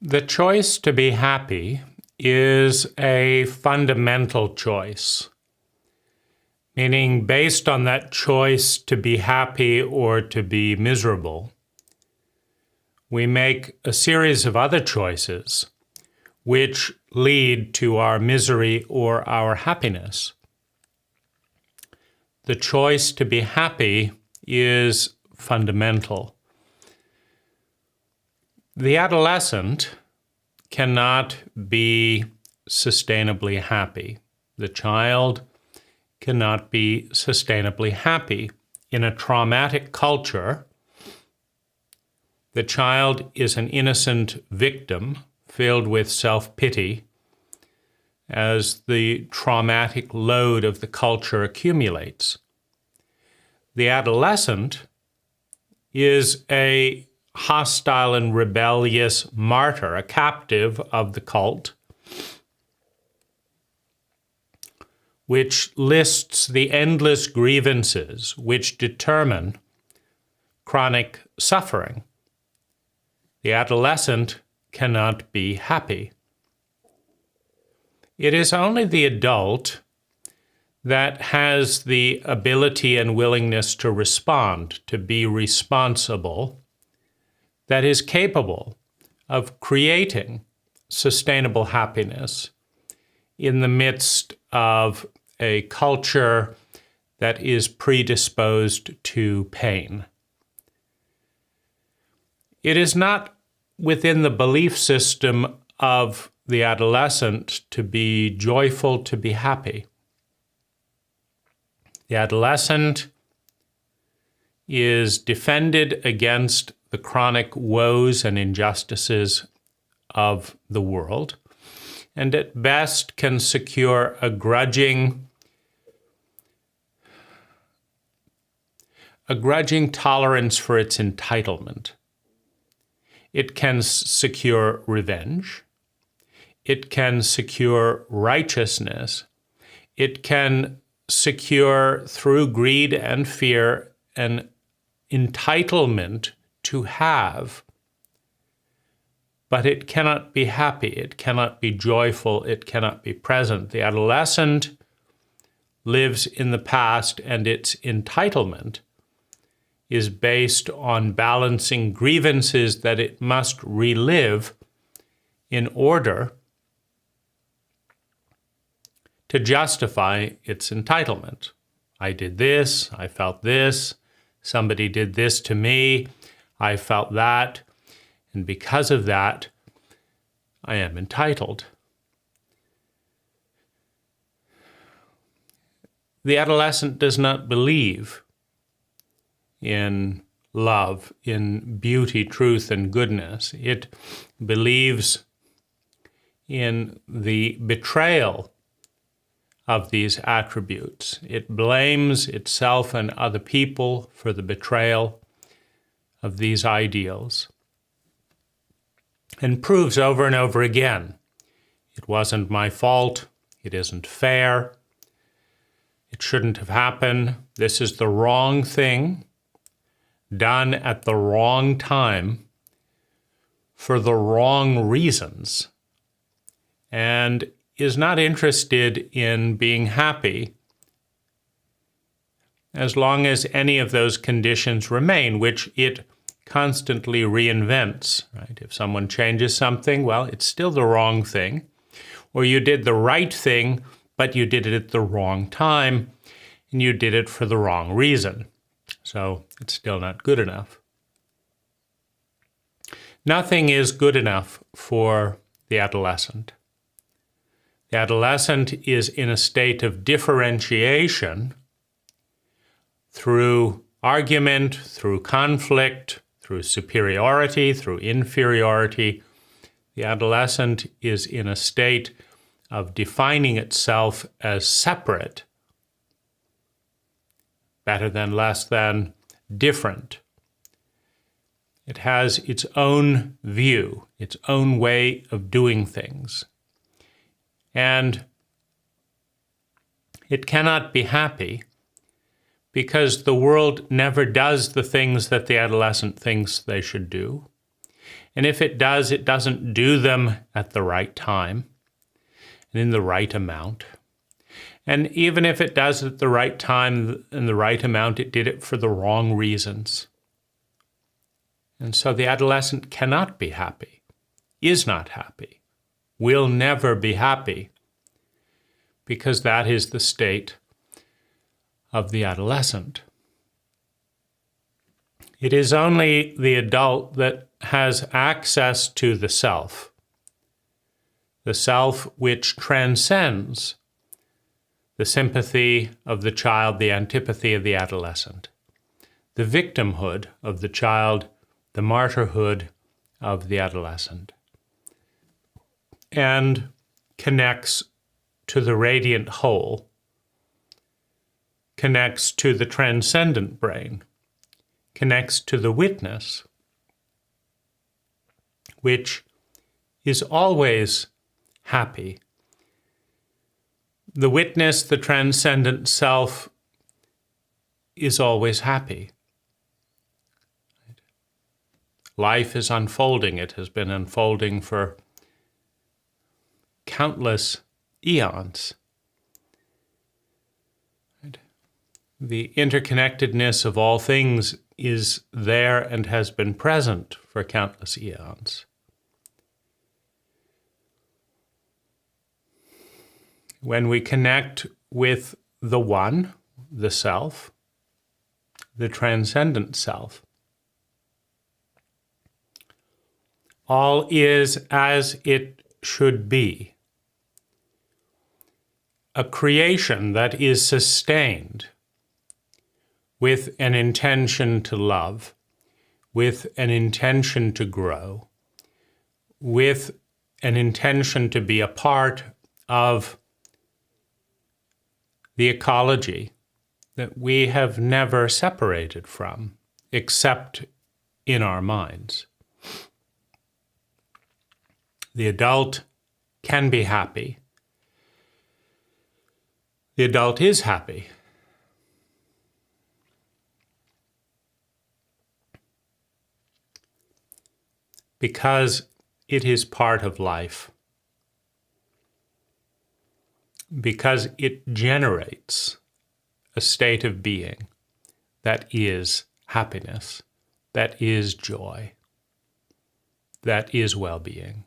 The choice to be happy is a fundamental choice, meaning based on that choice to be happy or to be miserable, we make a series of other choices which lead to our misery or our happiness. The choice to be happy is fundamental. The adolescent cannot be sustainably happy. The child cannot be sustainably happy. In a traumatic culture, the child is an innocent victim filled with self-pity as the traumatic load of the culture accumulates. The adolescent is a hostile and rebellious martyr, a captive of the cult, which lists the endless grievances which determine chronic suffering. The adolescent cannot be happy. It is only the adult that has the ability and willingness to respond, to be responsible, that is capable of creating sustainable happiness in the midst of a culture that is predisposed to pain. It is not within the belief system of the adolescent to be joyful, to be happy. The adolescent is defended against the chronic woes and injustices of the world, and at best can secure a grudging tolerance for its entitlement. It can secure revenge. It can secure righteousness. It can secure, through greed and fear, an entitlement to have, but it cannot be happy, it cannot be joyful, it cannot be present. The adolescent lives in the past, and its entitlement is based on balancing grievances that it must relive in order to justify its entitlement. I did this, I felt this, somebody did this to me, I felt that, and because of that, I am entitled. The adolescent does not believe in love, in beauty, truth, and goodness. It believes in the betrayal of these attributes. It blames itself and other people for the betrayal of these ideals, and proves over and over again, it wasn't my fault, it isn't fair, it shouldn't have happened, this is the wrong thing, done at the wrong time, for the wrong reasons, and is not interested in being happy as long as any of those conditions remain, which it constantly reinvents, right? If someone changes something, well, it's still the wrong thing. Or you did the right thing, but you did it at the wrong time, and you did it for the wrong reason. So it's still not good enough. Nothing is good enough for the adolescent. The adolescent is in a state of differentiation through argument, through conflict, through superiority, through inferiority. The adolescent is in a state of defining itself as separate, better than, less than, different. It has its own view, its own way of doing things. And it cannot be happy because the world never does the things that the adolescent thinks they should do. And if it does, it doesn't do them at the right time and in the right amount. And even if it does at the right time and the right amount, it did it for the wrong reasons. And so the adolescent cannot be happy, is not happy, will never be happy, because that is the state of the adolescent. It is only the adult that has access to the self which transcends the sympathy of the child, the antipathy of the adolescent, the victimhood of the child, the martyrhood of the adolescent, and connects to the radiant whole, connects to the transcendent brain, connects to the witness, which is always happy. The witness, the transcendent self, is always happy. Life is unfolding. It has been unfolding for countless eons. The interconnectedness of all things is there and has been present for countless eons. When we connect with the one, the self, the transcendent self, all is as it should be. A creation that is sustained with an intention to love, with an intention to grow, with an intention to be a part of the ecology that we have never separated from, except in our minds. The adult can be happy. The adult is happy. Because it is part of life. Because it generates a state of being that is happiness, that is joy, that is well-being.